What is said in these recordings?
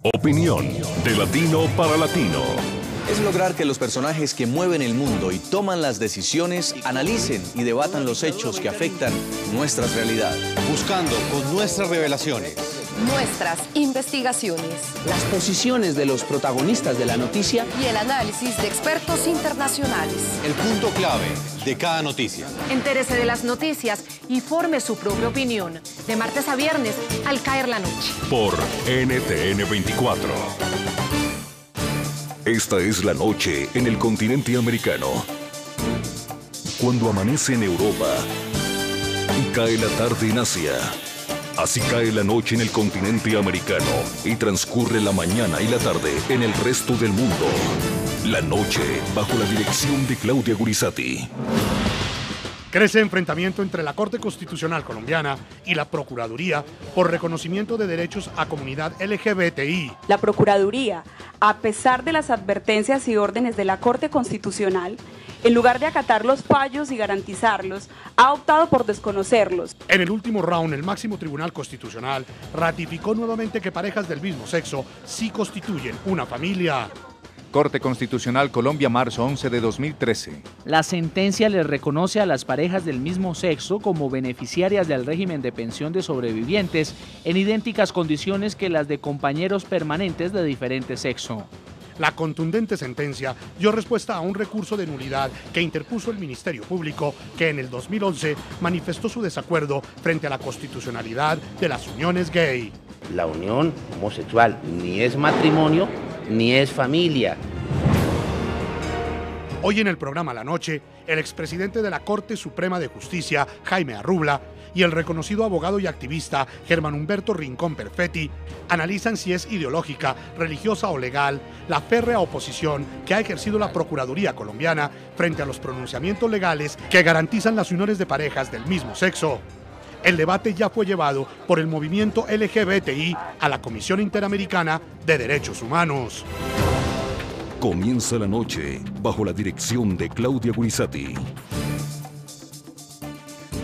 Opinión de latino para latino. Es lograr que los personajes que mueven el mundo y toman las decisiones analicen y debatan los hechos que afectan nuestras realidades. Buscando con nuestras revelaciones, nuestras investigaciones, las posiciones de los protagonistas de la noticia y el análisis de expertos internacionales. El punto clave de cada noticia. Entérese de las noticias y forme su propia opinión. De martes a viernes, al caer la noche. Por NTN 24. Esta es la noche en el continente americano. Cuando amanece en Europa y cae la tarde en Asia. Así cae la noche en el continente americano y transcurre la mañana y la tarde en el resto del mundo. La noche bajo la dirección de Claudia Gurizati. Crece enfrentamiento entre la Corte Constitucional Colombiana y la Procuraduría por reconocimiento de derechos a comunidad LGBTI. La Procuraduría, a pesar de las advertencias y órdenes de la Corte Constitucional, en lugar de acatar los fallos y garantizarlos, ha optado por desconocerlos. En el último round, el máximo tribunal constitucional ratificó nuevamente que parejas del mismo sexo sí constituyen una familia. Corte Constitucional Colombia, marzo 11 de 2013. La sentencia le reconoce a las parejas del mismo sexo como beneficiarias del régimen de pensión de sobrevivientes en idénticas condiciones que las de compañeros permanentes de diferente sexo. La contundente sentencia dio respuesta a un recurso de nulidad que interpuso el Ministerio Público, que en el 2011 manifestó su desacuerdo frente a la constitucionalidad de las uniones gay. La unión homosexual ni es matrimonio ni es familia. Hoy en el programa La Noche, el expresidente de la Corte Suprema de Justicia, Jaime Arrubla, y el reconocido abogado y activista Germán Humberto Rincón Perfetti analizan si es ideológica, religiosa o legal la férrea oposición que ha ejercido la Procuraduría colombiana frente a los pronunciamientos legales que garantizan las uniones de parejas del mismo sexo. El debate ya fue llevado por el movimiento LGBTI a la Comisión Interamericana de Derechos Humanos. Comienza la noche bajo la dirección de Claudia Gurizati.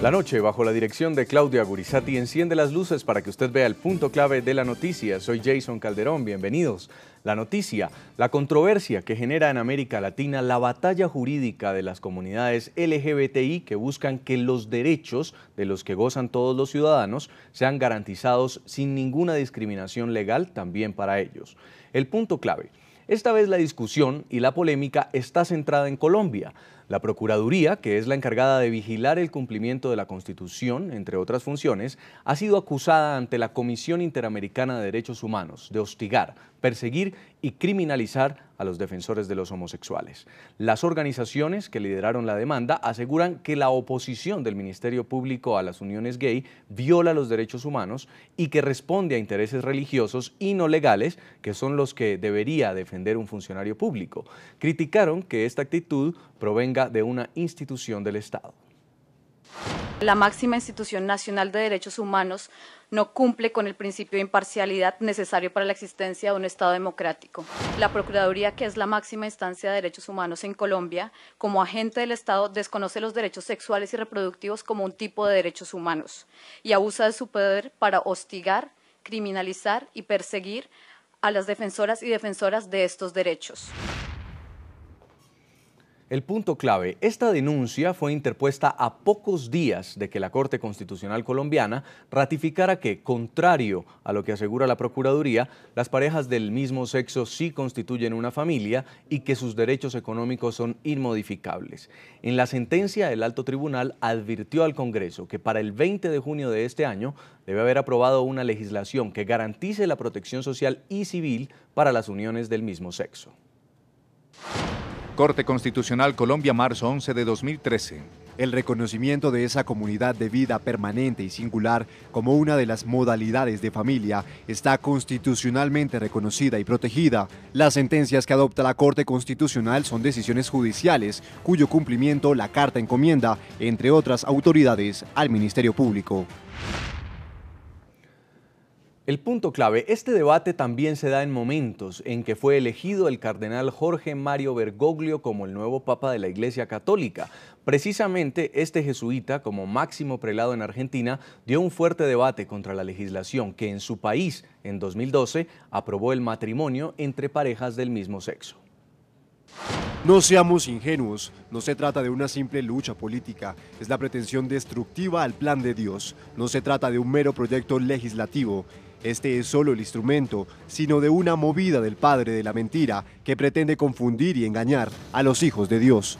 La noche, bajo la dirección de Claudia Gurizati, enciende las luces para que usted vea el punto clave de la noticia. Soy Jason Calderón, bienvenidos. La noticia, la controversia que genera en América Latina la batalla jurídica de las comunidades LGBTI que buscan que los derechos de los que gozan todos los ciudadanos sean garantizados sin ninguna discriminación legal también para ellos. El punto clave. Esta vez la discusión y la polémica está centrada en Colombia. La Procuraduría, que es la encargada de vigilar el cumplimiento de la Constitución, entre otras funciones, ha sido acusada ante la Comisión Interamericana de Derechos Humanos de hostigar, perseguir y criminalizar a los defensores de los homosexuales. Las organizaciones que lideraron la demanda aseguran que la oposición del Ministerio Público a las uniones gay viola los derechos humanos y que responde a intereses religiosos y no legales, que son los que debería defender un funcionario público. Criticaron que esta actitud provenga de una institución del Estado. La máxima institución nacional de derechos humanos no cumple con el principio de imparcialidad necesario para la existencia de un Estado democrático. La Procuraduría, que es la máxima instancia de derechos humanos en Colombia, como agente del Estado, desconoce los derechos sexuales y reproductivos como un tipo de derechos humanos y abusa de su poder para hostigar, criminalizar y perseguir a las defensoras y defensoras de estos derechos. El punto clave, esta denuncia fue interpuesta a pocos días de que la Corte Constitucional Colombiana ratificara que, contrario a lo que asegura la Procuraduría, las parejas del mismo sexo sí constituyen una familia y que sus derechos económicos son inmodificables. En la sentencia, el Alto Tribunal advirtió al Congreso que para el 20 de junio de este año debe haber aprobado una legislación que garantice la protección social y civil para las uniones del mismo sexo. Corte Constitucional Colombia, marzo 11 de 2013. El reconocimiento de esa comunidad de vida permanente y singular como una de las modalidades de familia está constitucionalmente reconocida y protegida. Las sentencias que adopta la Corte Constitucional son decisiones judiciales, cuyo cumplimiento la Carta encomienda, entre otras autoridades, al Ministerio Público. El punto clave, este debate también se da en momentos en que fue elegido el cardenal Jorge Mario Bergoglio como el nuevo Papa de la Iglesia Católica. Precisamente este jesuita, como máximo prelado en Argentina, dio un fuerte debate contra la legislación que en su país, en 2012, aprobó el matrimonio entre parejas del mismo sexo. No seamos ingenuos, no se trata de una simple lucha política, es la pretensión destructiva al plan de Dios, no se trata de un mero proyecto legislativo. Este es solo el instrumento, sino de una movida del padre de la mentira que pretende confundir y engañar a los hijos de Dios.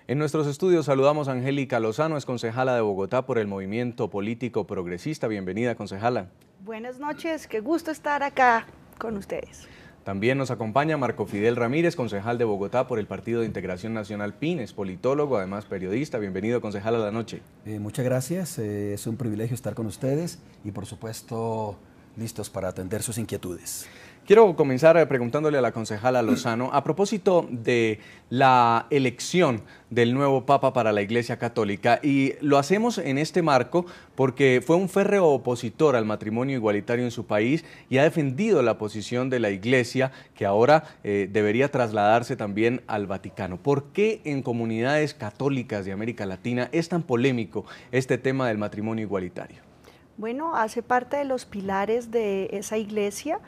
En nuestros estudios saludamos a Angélica Lozano, es concejala de Bogotá por el Movimiento Político Progresista. Bienvenida, concejala. Buenas noches, qué gusto estar acá con ustedes. También nos acompaña Marco Fidel Ramírez, concejal de Bogotá por el Partido de Integración Nacional PIN, es politólogo, además periodista. Bienvenido, concejal, a la noche. Muchas gracias, es un privilegio estar con ustedes y por supuesto listos para atender sus inquietudes. Quiero comenzar preguntándole a la concejala Lozano, a propósito de la elección del nuevo Papa para la Iglesia Católica, y lo hacemos en este marco porque fue un férreo opositor al matrimonio igualitario en su país y ha defendido la posición de la Iglesia que ahora debería trasladarse también al Vaticano. ¿Por qué en comunidades católicas de América Latina es tan polémico este tema del matrimonio igualitario? Bueno, hace parte de los pilares de esa Iglesia.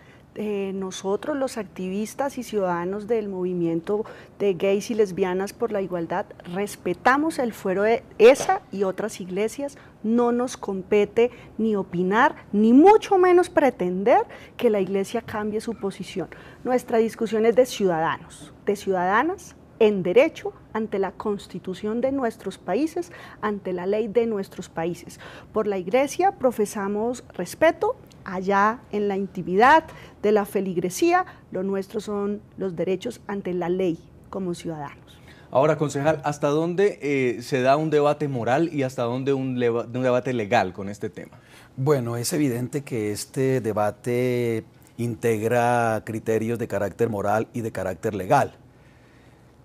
Nosotros, los activistas y ciudadanos del movimiento de gays y lesbianas por la igualdad, respetamos el fuero de esa y otras iglesias. No nos compete ni opinar, ni mucho menos pretender que la iglesia cambie su posición. Nuestra discusión es de ciudadanos, de ciudadanas, en derecho, ante la Constitución de nuestros países, ante la ley de nuestros países. Por la Iglesia profesamos respeto, allá en la intimidad de la feligresía, lo nuestro son los derechos ante la ley como ciudadanos. Ahora, concejal, ¿hasta dónde se da un debate moral y hasta dónde un debate legal con este tema? Bueno, es evidente que este debate integra criterios de carácter moral y de carácter legal.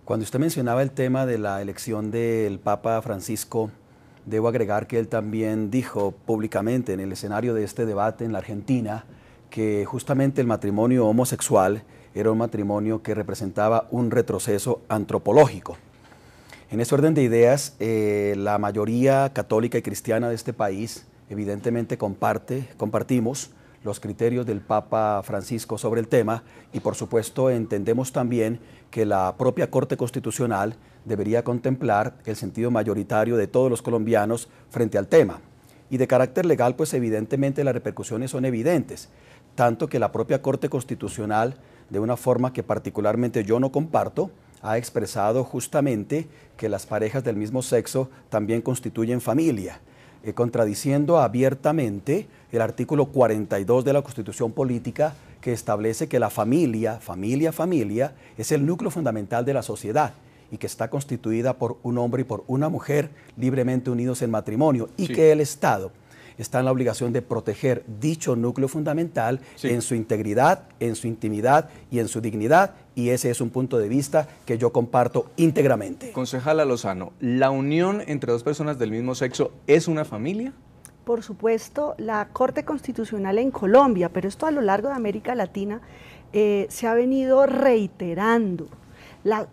Cuando usted mencionaba el tema de la elección del Papa Francisco, debo agregar que él también dijo públicamente en el escenario de este debate en la Argentina que justamente el matrimonio homosexual era un matrimonio que representaba un retroceso antropológico. En ese orden de ideas, la mayoría católica y cristiana de este país evidentemente compartimos los criterios del Papa Francisco sobre el tema y por supuesto entendemos también que la propia Corte Constitucional debería contemplar el sentido mayoritario de todos los colombianos frente al tema. Y de carácter legal, pues evidentemente las repercusiones son evidentes, tanto que la propia Corte Constitucional, de una forma que particularmente yo no comparto, ha expresado justamente que las parejas del mismo sexo también constituyen familia, contradiciendo abiertamente el artículo 42 de la Constitución Política que establece que la familia es el núcleo fundamental de la sociedad y que está constituida por un hombre y por una mujer libremente unidos en matrimonio y que el Estado está en la obligación de proteger dicho núcleo fundamental en su integridad, en su intimidad y en su dignidad, y ese es un punto de vista que yo comparto íntegramente. Concejala Lozano, ¿la unión entre dos personas del mismo sexo es una familia? Por supuesto, la Corte Constitucional en Colombia, pero esto a lo largo de América Latina, se ha venido reiterando.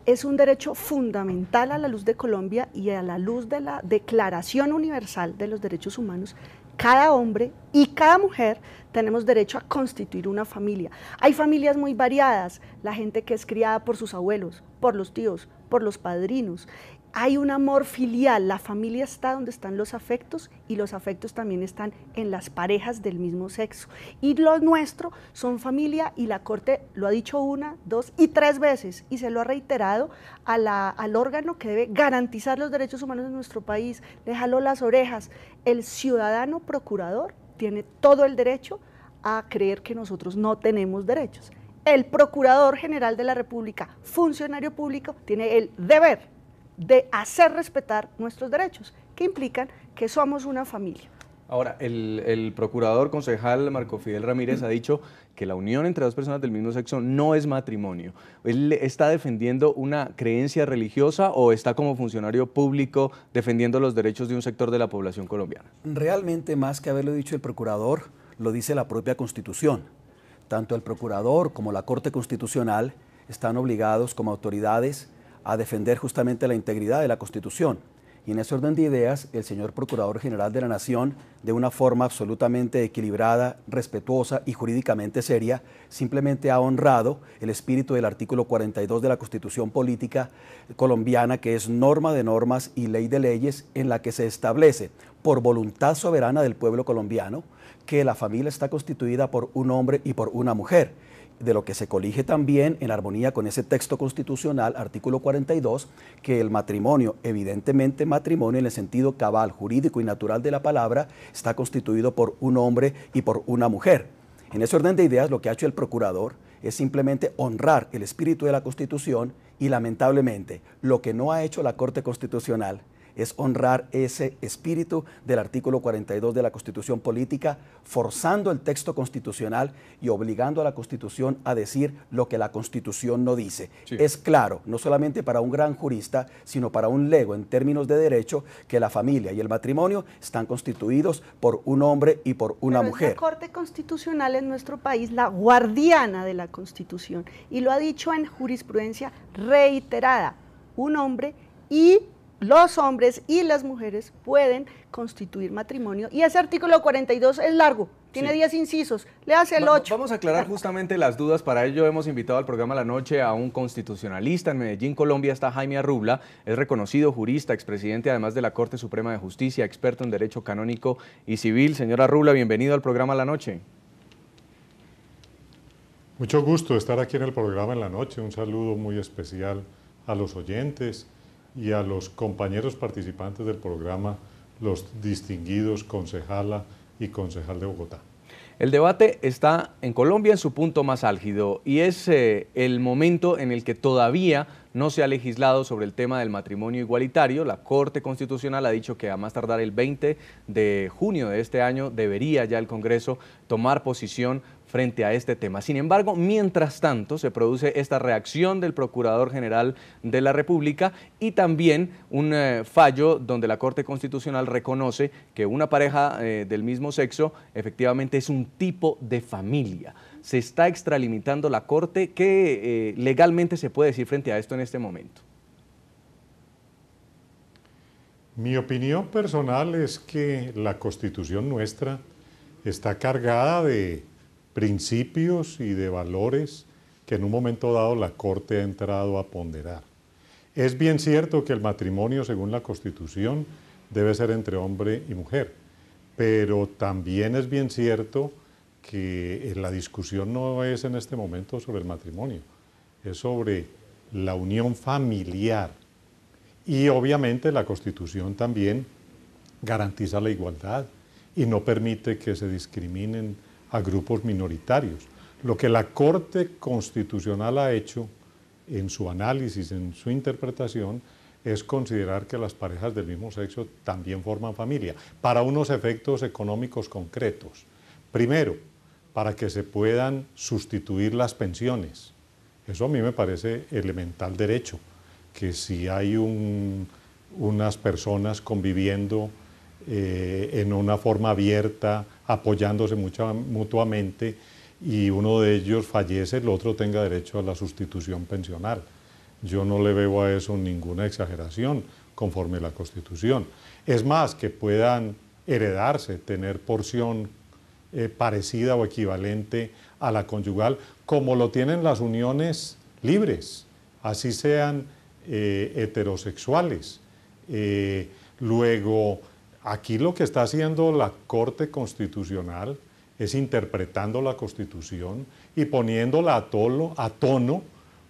Es un derecho fundamental a la luz de Colombia y a la luz de la Declaración Universal de los Derechos Humanos. Cada hombre y cada mujer tenemos derecho a constituir una familia. Hay familias muy variadas, la gente que es criada por sus abuelos, por los tíos, por los padrinos. Hay un amor filial, la familia está donde están los afectos y los afectos también están en las parejas del mismo sexo. Y lo nuestro son familia y la Corte lo ha dicho 1, 2 y 3 veces y se lo ha reiterado al órgano que debe garantizar los derechos humanos en nuestro país. Le jaló las orejas. El ciudadano procurador tiene todo el derecho a creer que nosotros no tenemos derechos. El Procurador General de la República, funcionario público, tiene el deber de hacer respetar nuestros derechos, que implican que somos una familia. Ahora, el procurador concejal Marco Fidel Ramírez ha dicho que la unión entre dos personas del mismo sexo no es matrimonio. ¿Él está defendiendo una creencia religiosa o está como funcionario público defendiendo los derechos de un sector de la población colombiana? Realmente, más que haberlo dicho el procurador, lo dice la propia Constitución. Tanto el procurador como la Corte Constitucional están obligados como autoridades a defender justamente la integridad de la Constitución. Y en ese orden de ideas, el señor Procurador General de la Nación, de una forma absolutamente equilibrada, respetuosa y jurídicamente seria, simplemente ha honrado el espíritu del artículo 42 de la Constitución Política colombiana, que es norma de normas y ley de leyes, en la que se establece, por voluntad soberana del pueblo colombiano, que la familia está constituida por un hombre y por una mujer, de lo que se colige también en armonía con ese texto constitucional, artículo 42, que el matrimonio, evidentemente matrimonio en el sentido cabal, jurídico y natural de la palabra, está constituido por un hombre y por una mujer. En ese orden de ideas, lo que ha hecho el procurador es simplemente honrar el espíritu de la Constitución y, lamentablemente, lo que no ha hecho la Corte Constitucional es honrar ese espíritu del artículo 42 de la Constitución Política, forzando el texto constitucional y obligando a la Constitución a decir lo que la Constitución no dice. Sí. Es claro, no solamente para un gran jurista, sino para un lego en términos de derecho, que la familia y el matrimonio están constituidos por un hombre y por una mujer. La Corte Constitucional en nuestro país, la guardiana de la Constitución, y lo ha dicho en jurisprudencia reiterada, un hombre y los hombres y las mujeres pueden constituir matrimonio, y ese artículo 42 es largo, tiene 10 incisos, le hace el 8. Vamos a aclarar justamente las dudas. Para ello hemos invitado al programa La Noche a un constitucionalista en Medellín, Colombia. Está Jaime Arrubla, es reconocido jurista, expresidente además de la Corte Suprema de Justicia, experto en Derecho Canónico y Civil. Señor Arrubla, bienvenido al programa La Noche. Mucho gusto estar aquí en el programa en La Noche. Un saludo muy especial a los oyentes y a los compañeros participantes del programa, los distinguidos concejala y concejal de Bogotá. El debate está en Colombia en su punto más álgido y es el momento en el que todavía no se ha legislado sobre el tema del matrimonio igualitario. La Corte Constitucional ha dicho que a más tardar el 20 de junio de este año debería ya el Congreso tomar posición frente a este tema. Sin embargo, mientras tanto, se produce esta reacción del Procurador General de la República y también un fallo donde la Corte Constitucional reconoce que una pareja del mismo sexo efectivamente es un tipo de familia. Se está extralimitando la Corte. ¿Qué legalmente se puede decir frente a esto en este momento? Mi opinión personal es que la Constitución nuestra está cargada de principios y de valores que en un momento dado la Corte ha entrado a ponderar. Es bien cierto que el matrimonio, según la Constitución, debe ser entre hombre y mujer, pero también es bien cierto que la discusión no es en este momento sobre el matrimonio, es sobre la unión familiar. Y obviamente la Constitución también garantiza la igualdad y no permite que se discriminen a grupos minoritarios. Lo que la Corte Constitucional ha hecho en su análisis, en su interpretación, es considerar que las parejas del mismo sexo también forman familia, para unos efectos económicos concretos. Primero, para que se puedan sustituir las pensiones. Eso a mí me parece elemental derecho, que si hay unas personas conviviendo en una forma abierta, apoyándose mutuamente, y uno de ellos fallece, el otro tenga derecho a la sustitución pensional. Yo no le veo a eso ninguna exageración conforme a la Constitución. Es más, que puedan heredarse, tener porción parecida o equivalente a la conyugal, como lo tienen las uniones libres, así sean heterosexuales. Luego, aquí lo que está haciendo la Corte Constitucional es interpretando la Constitución y poniéndola a tono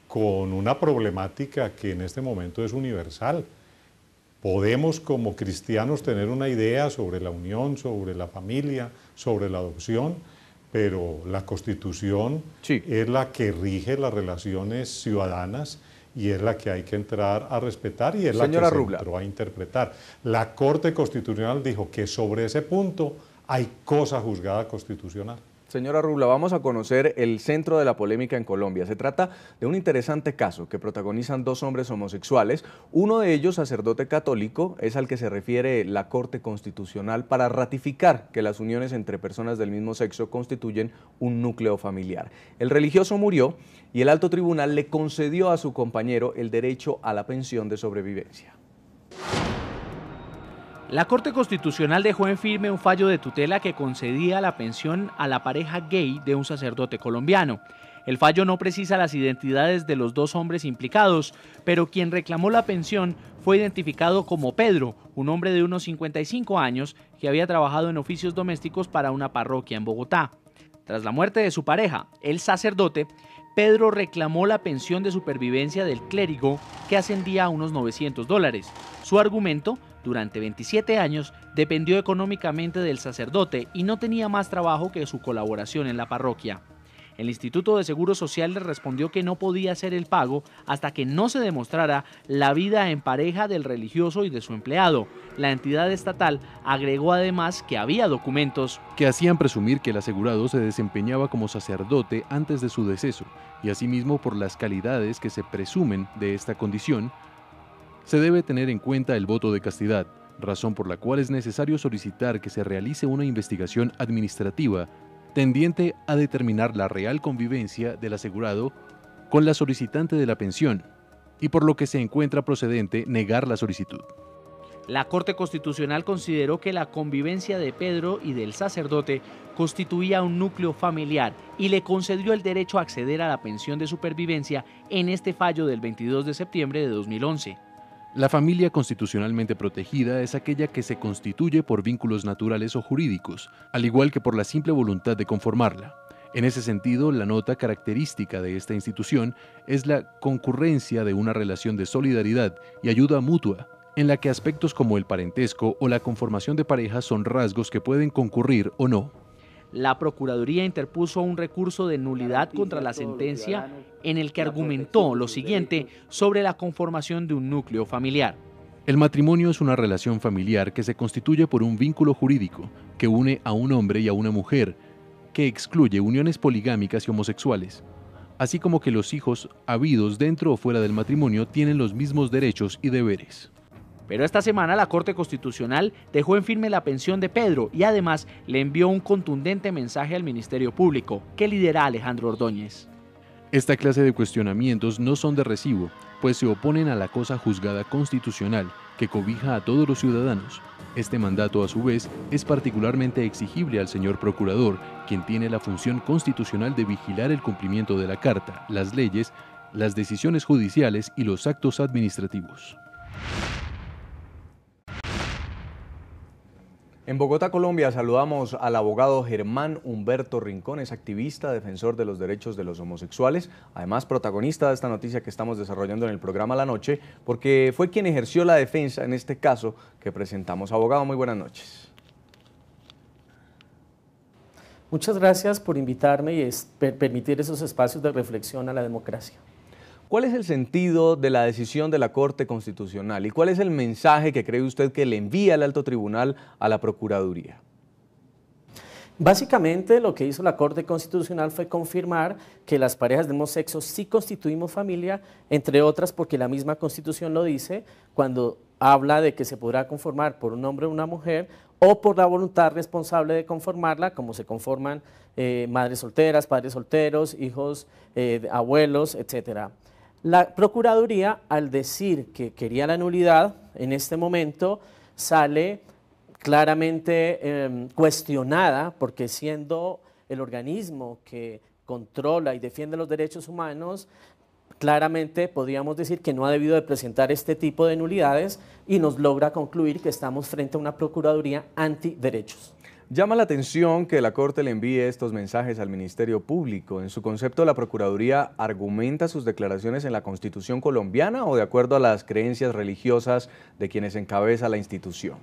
con una problemática que en este momento es universal. Podemos como cristianos tener una idea sobre la unión, sobre la familia, sobre la adopción, pero la Constitución es la que rige las relaciones ciudadanas y es la que hay que entrar a respetar y es la que se entró a interpretar. La Corte Constitucional dijo que sobre ese punto hay cosa juzgada constitucional. Señora Rubla, vamos a conocer el centro de la polémica en Colombia. Se trata de un interesante caso que protagonizan dos hombres homosexuales. Uno de ellos, sacerdote católico, es al que se refiere la Corte Constitucional para ratificar que las uniones entre personas del mismo sexo constituyen un núcleo familiar. El religioso murió y el alto tribunal le concedió a su compañero el derecho a la pensión de sobrevivencia. La Corte Constitucional dejó en firme un fallo de tutela que concedía la pensión a la pareja gay de un sacerdote colombiano. El fallo no precisa las identidades de los dos hombres implicados, pero quien reclamó la pensión fue identificado como Pedro, un hombre de unos 55 años que había trabajado en oficios domésticos para una parroquia en Bogotá. Tras la muerte de su pareja, el sacerdote, Pedro reclamó la pensión de supervivencia del clérigo, que ascendía a unos $900. Su argumento: durante 27 años dependió económicamente del sacerdote y no tenía más trabajo que su colaboración en la parroquia. El Instituto de Seguro Social le respondió que no podía hacer el pago hasta que no se demostrara la vida en pareja del religioso y de su empleado. La entidad estatal agregó además que había documentos que hacían presumir que el asegurado se desempeñaba como sacerdote antes de su deceso, y asimismo, por las calidades que se presumen de esta condición, se debe tener en cuenta el voto de castidad, razón por la cual es necesario solicitar que se realice una investigación administrativa tendiente a determinar la real convivencia del asegurado con la solicitante de la pensión, y por lo que se encuentra procedente negar la solicitud. La Corte Constitucional consideró que la convivencia de Pedro y del sacerdote constituía un núcleo familiar y le concedió el derecho a acceder a la pensión de supervivencia en este fallo del 22 de septiembre de 2011. La familia constitucionalmente protegida es aquella que se constituye por vínculos naturales o jurídicos, al igual que por la simple voluntad de conformarla. En ese sentido, la nota característica de esta institución es la concurrencia de una relación de solidaridad y ayuda mutua, en la que aspectos como el parentesco o la conformación de parejas son rasgos que pueden concurrir o no. La Procuraduría interpuso un recurso de nulidad contra la sentencia en el que argumentó lo siguiente sobre la conformación de un núcleo familiar. El matrimonio es una relación familiar que se constituye por un vínculo jurídico que une a un hombre y a una mujer, que excluye uniones poligámicas y homosexuales, así como que los hijos habidos dentro o fuera del matrimonio tienen los mismos derechos y deberes. Pero esta semana la Corte Constitucional dejó en firme la pensión de Pedro y además le envió un contundente mensaje al Ministerio Público, que lidera Alejandro Ordóñez. Esta clase de cuestionamientos no son de recibo, pues se oponen a la cosa juzgada constitucional que cobija a todos los ciudadanos. Este mandato, a su vez, es particularmente exigible al señor Procurador, quien tiene la función constitucional de vigilar el cumplimiento de la Carta, las leyes, las decisiones judiciales y los actos administrativos. En Bogotá, Colombia, saludamos al abogado Germán Humberto Rincón, es activista, defensor de los derechos de los homosexuales, además protagonista de esta noticia que estamos desarrollando en el programa La Noche, porque fue quien ejerció la defensa en este caso que presentamos. Abogado, muy buenas noches. Muchas gracias por invitarme y permitir esos espacios de reflexión a la democracia. ¿Cuál es el sentido de la decisión de la Corte Constitucional y cuál es el mensaje que cree usted que le envía el Alto Tribunal a la Procuraduría? Básicamente lo que hizo la Corte Constitucional fue confirmar que las parejas del mismo sexo sí constituimos familia, entre otras porque la misma Constitución lo dice cuando habla de que se podrá conformar por un hombre o una mujer o por la voluntad responsable de conformarla, como se conforman madres solteras, padres solteros, hijos, abuelos, etcétera. La Procuraduría, al decir que quería la nulidad, en este momento sale claramente cuestionada, porque siendo el organismo que controla y defiende los derechos humanos, claramente podríamos decir que no ha debido de presentar este tipo de nulidades y nos logra concluir que estamos frente a una Procuraduría antiderechos. Llama la atención que la Corte le envíe estos mensajes al Ministerio Público. En su concepto, ¿la Procuraduría argumenta sus declaraciones en la Constitución colombiana o de acuerdo a las creencias religiosas de quienes encabeza la institución?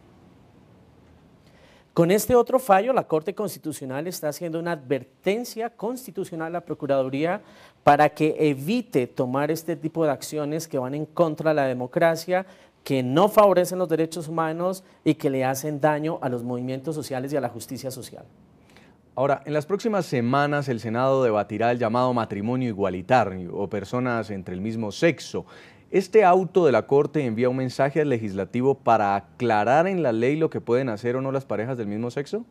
Con este otro fallo, la Corte Constitucional está haciendo una advertencia constitucional a la Procuraduría para que evite tomar este tipo de acciones que van en contra de la democracia, que no favorecen los derechos humanos y que le hacen daño a los movimientos sociales y a la justicia social. Ahora, en las próximas semanas el Senado debatirá el llamado matrimonio igualitario o personas entre el mismo sexo. ¿Este auto de la Corte envía un mensaje al legislativo para aclarar en la ley lo que pueden hacer o no las parejas del mismo sexo?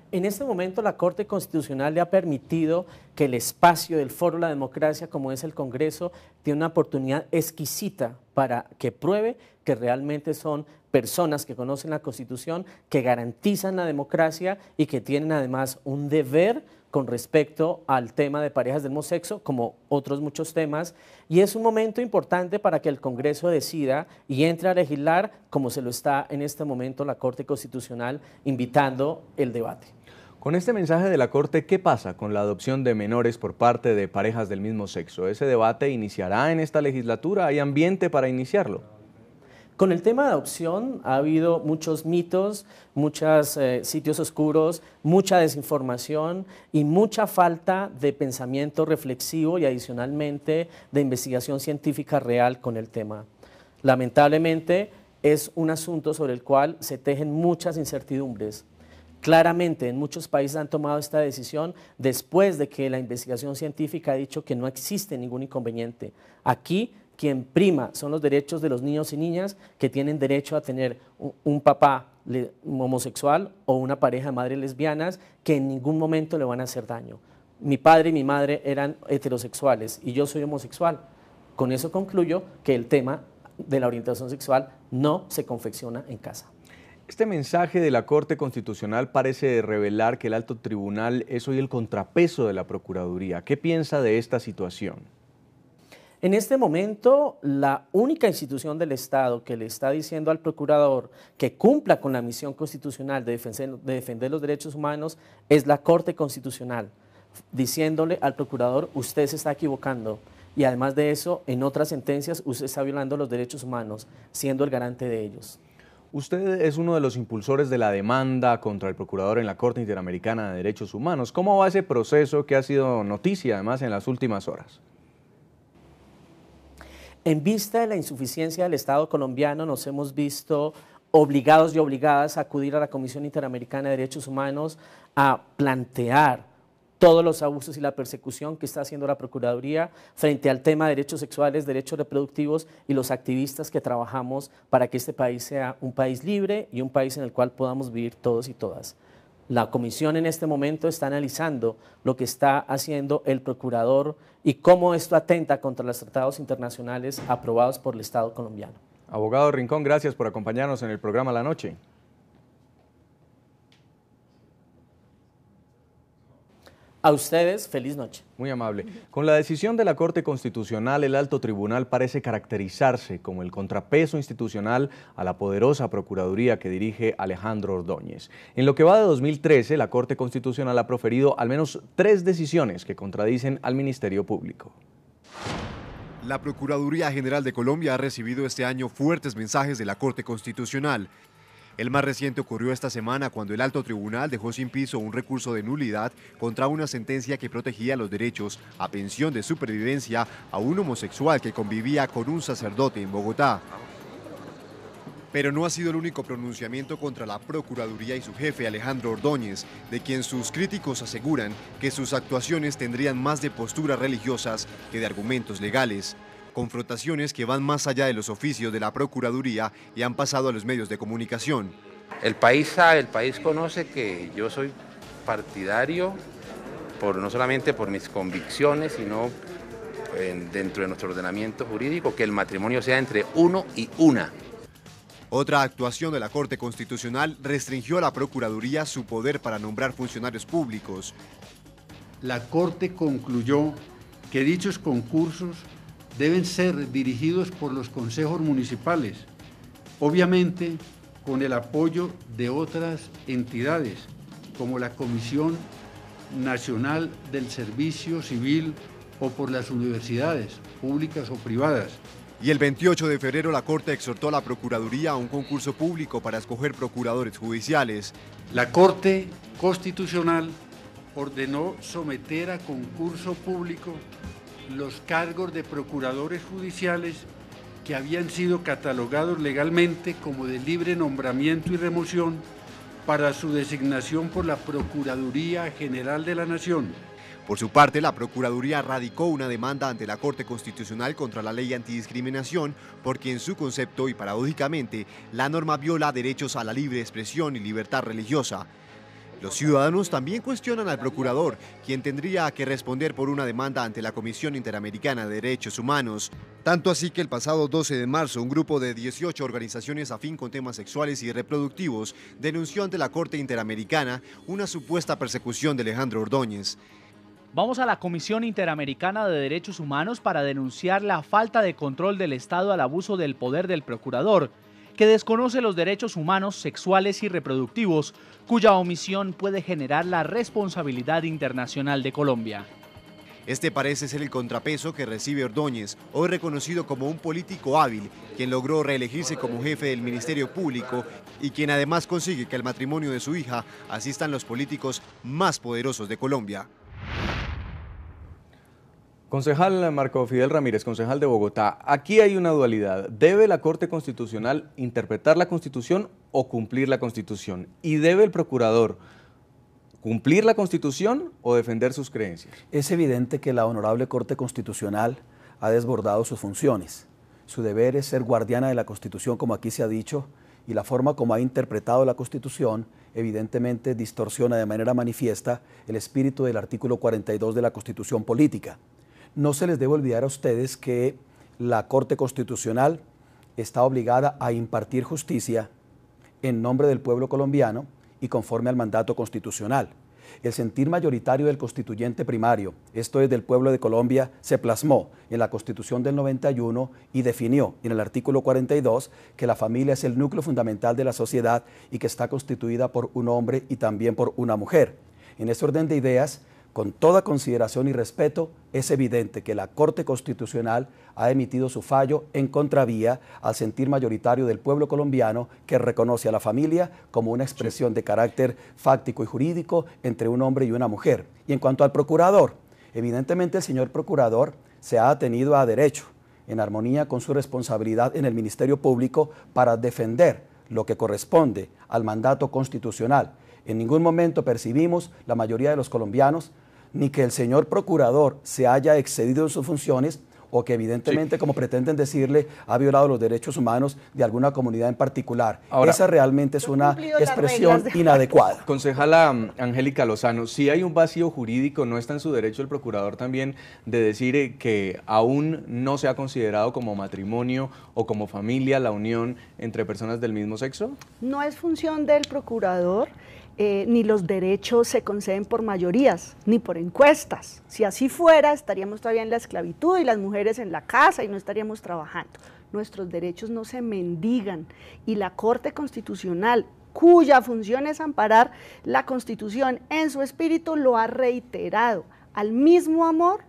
En este momento la Corte Constitucional le ha permitido que el espacio del Foro de la Democracia, como es el Congreso, tiene una oportunidad exquisita para que pruebe que realmente son personas que conocen la Constitución, que garantizan la democracia y que tienen además un deber con respecto al tema de parejas del mismo sexo, como otros muchos temas, y es un momento importante para que el Congreso decida y entre a legislar, como se lo está en este momento la Corte Constitucional invitando el debate. Con este mensaje de la Corte, ¿qué pasa con la adopción de menores por parte de parejas del mismo sexo? ¿Ese debate iniciará en esta legislatura? ¿Hay ambiente para iniciarlo? Con el tema de adopción ha habido muchos mitos, muchos sitios oscuros, mucha desinformación y mucha falta de pensamiento reflexivo y adicionalmente de investigación científica real con el tema. Lamentablemente es un asunto sobre el cual se tejen muchas incertidumbres. Claramente en muchos países han tomado esta decisión después de que la investigación científica ha dicho que no existe ningún inconveniente. Aquí quien prima son los derechos de los niños y niñas que tienen derecho a tener un papá homosexual o una pareja de madres lesbianas que en ningún momento le van a hacer daño. Mi padre y mi madre eran heterosexuales y yo soy homosexual. Con eso concluyo que el tema de la orientación sexual no se confecciona en casa. Este mensaje de la Corte Constitucional parece revelar que el alto tribunal es hoy el contrapeso de la Procuraduría. ¿Qué piensa de esta situación? En este momento, la única institución del Estado que le está diciendo al procurador que cumpla con la misión constitucional de defender los derechos humanos es la Corte Constitucional, diciéndole al procurador, usted se está equivocando. Y además de eso, en otras sentencias, usted está violando los derechos humanos, siendo el garante de ellos. Usted es uno de los impulsores de la demanda contra el procurador en la Corte Interamericana de Derechos Humanos. ¿Cómo va ese proceso que ha sido noticia además en las últimas horas? En vista de la insuficiencia del Estado colombiano, nos hemos visto obligados y obligadas a acudir a la Comisión Interamericana de Derechos Humanos a plantear todos los abusos y la persecución que está haciendo la Procuraduría frente al tema de derechos sexuales, derechos reproductivos y los activistas que trabajamos para que este país sea un país libre y un país en el cual podamos vivir todos y todas. La comisión en este momento está analizando lo que está haciendo el procurador y cómo esto atenta contra los tratados internacionales aprobados por el Estado colombiano. Abogado Rincón, gracias por acompañarnos en el programa La Noche. A ustedes, feliz noche. Muy amable. Con la decisión de la Corte Constitucional, el alto tribunal parece caracterizarse como el contrapeso institucional a la poderosa Procuraduría que dirige Alejandro Ordóñez. En lo que va de 2013, la Corte Constitucional ha proferido al menos 3 decisiones que contradicen al Ministerio Público. La Procuraduría General de Colombia ha recibido este año fuertes mensajes de la Corte Constitucional. El más reciente ocurrió esta semana cuando el alto tribunal dejó sin piso un recurso de nulidad contra una sentencia que protegía los derechos a pensión de supervivencia a un homosexual que convivía con un sacerdote en Bogotá. Pero no ha sido el único pronunciamiento contra la Procuraduría y su jefe Alejandro Ordóñez, de quien sus críticos aseguran que sus actuaciones tendrían más de posturas religiosas que de argumentos legales. Confrontaciones que van más allá de los oficios de la Procuraduría y han pasado a los medios de comunicación. El país sabe, el país conoce que yo soy partidario, no solamente por mis convicciones, sino dentro de nuestro ordenamiento jurídico, que el matrimonio sea entre uno y una. Otra actuación de la Corte Constitucional restringió a la Procuraduría su poder para nombrar funcionarios públicos. La Corte concluyó que dichos concursos deben ser dirigidos por los consejos municipales, obviamente con el apoyo de otras entidades, como la Comisión Nacional del Servicio Civil o por las universidades, públicas o privadas. Y el 28 de febrero la Corte exhortó a la Procuraduría a un concurso público para escoger procuradores judiciales. La Corte Constitucional ordenó someter a concurso público los cargos de procuradores judiciales que habían sido catalogados legalmente como de libre nombramiento y remoción para su designación por la Procuraduría General de la Nación. Por su parte, la Procuraduría radicó una demanda ante la Corte Constitucional contra la ley antidiscriminación porque en su concepto y paradójicamente la norma viola derechos a la libre expresión y libertad religiosa. Los ciudadanos también cuestionan al procurador, quien tendría que responder por una demanda ante la Comisión Interamericana de Derechos Humanos. Tanto así que el pasado 12 de marzo un grupo de 18 organizaciones afín con temas sexuales y reproductivos denunció ante la Corte Interamericana una supuesta persecución de Alejandro Ordóñez. Vamos a la Comisión Interamericana de Derechos Humanos para denunciar la falta de control del Estado al abuso del poder del procurador, que desconoce los derechos humanos sexuales y reproductivos, cuya omisión puede generar la responsabilidad internacional de Colombia. Este parece ser el contrapeso que recibe Ordóñez, hoy reconocido como un político hábil, quien logró reelegirse como jefe del Ministerio Público y quien además consigue que al matrimonio de su hija asistan los políticos más poderosos de Colombia. Concejal Marco Fidel Ramírez, concejal de Bogotá, aquí hay una dualidad. ¿Debe la Corte Constitucional interpretar la Constitución o cumplir la Constitución? ¿Y debe el procurador cumplir la Constitución o defender sus creencias? Es evidente que la Honorable Corte Constitucional ha desbordado sus funciones. Su deber es ser guardiana de la Constitución, como aquí se ha dicho, y la forma como ha interpretado la Constitución evidentemente distorsiona de manera manifiesta el espíritu del artículo 42 de la Constitución Política. No se les debe olvidar a ustedes que la Corte Constitucional está obligada a impartir justicia en nombre del pueblo colombiano y conforme al mandato constitucional. El sentir mayoritario del constituyente primario, esto es del pueblo de Colombia, se plasmó en la Constitución del 91 y definió en el artículo 42 que la familia es el núcleo fundamental de la sociedad y que está constituida por un hombre y también por una mujer. En este orden de ideas, con toda consideración y respeto, es evidente que la Corte Constitucional ha emitido su fallo en contravía al sentir mayoritario del pueblo colombiano que reconoce a la familia como una expresión de carácter fáctico y jurídico entre un hombre y una mujer. Y en cuanto al procurador, evidentemente el señor procurador se ha atenido a derecho, en armonía con su responsabilidad en el Ministerio Público para defender lo que corresponde al mandato constitucional. En ningún momento percibimos, la mayoría de los colombianos, ni que el señor procurador se haya excedido en sus funciones o que evidentemente, como pretenden decirle, ha violado los derechos humanos de alguna comunidad en particular. Ahora, esa realmente es una expresión inadecuada. Concejala Angélica Lozano, si hay un vacío jurídico, ¿no está en su derecho el procurador también de decir que aún no se ha considerado como matrimonio o como familia la unión entre personas del mismo sexo? No es función del procurador. Ni los derechos se conceden por mayorías, ni por encuestas. Si así fuera, estaríamos todavía en la esclavitud y las mujeres en la casa y no estaríamos trabajando. Nuestros derechos no se mendigan y la Corte Constitucional, cuya función es amparar la Constitución en su espíritu, lo ha reiterado. Al mismo amor,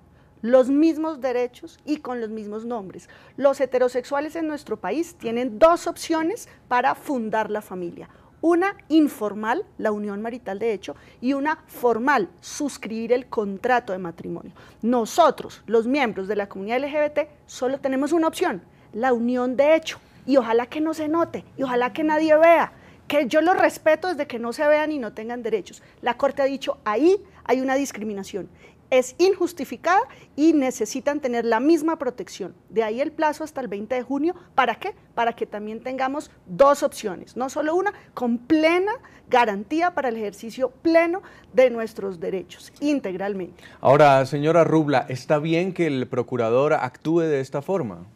los mismos derechos y con los mismos nombres. Los heterosexuales en nuestro país tienen dos opciones para fundar la familia. Una informal, la unión marital de hecho, y una formal, suscribir el contrato de matrimonio. Nosotros, los miembros de la comunidad LGBT, solo tenemos una opción, la unión de hecho. Y ojalá que no se note, y ojalá que nadie vea, que yo los respeto desde que no se vean y no tengan derechos. La Corte ha dicho, ahí hay una discriminación. Es injustificada y necesitan tener la misma protección. De ahí el plazo hasta el 20 de junio. ¿Para qué? Para que también tengamos dos opciones, no solo una, con plena garantía para el ejercicio pleno de nuestros derechos, integralmente. Ahora, señora Rubla, ¿está bien que el procurador actúe de esta forma?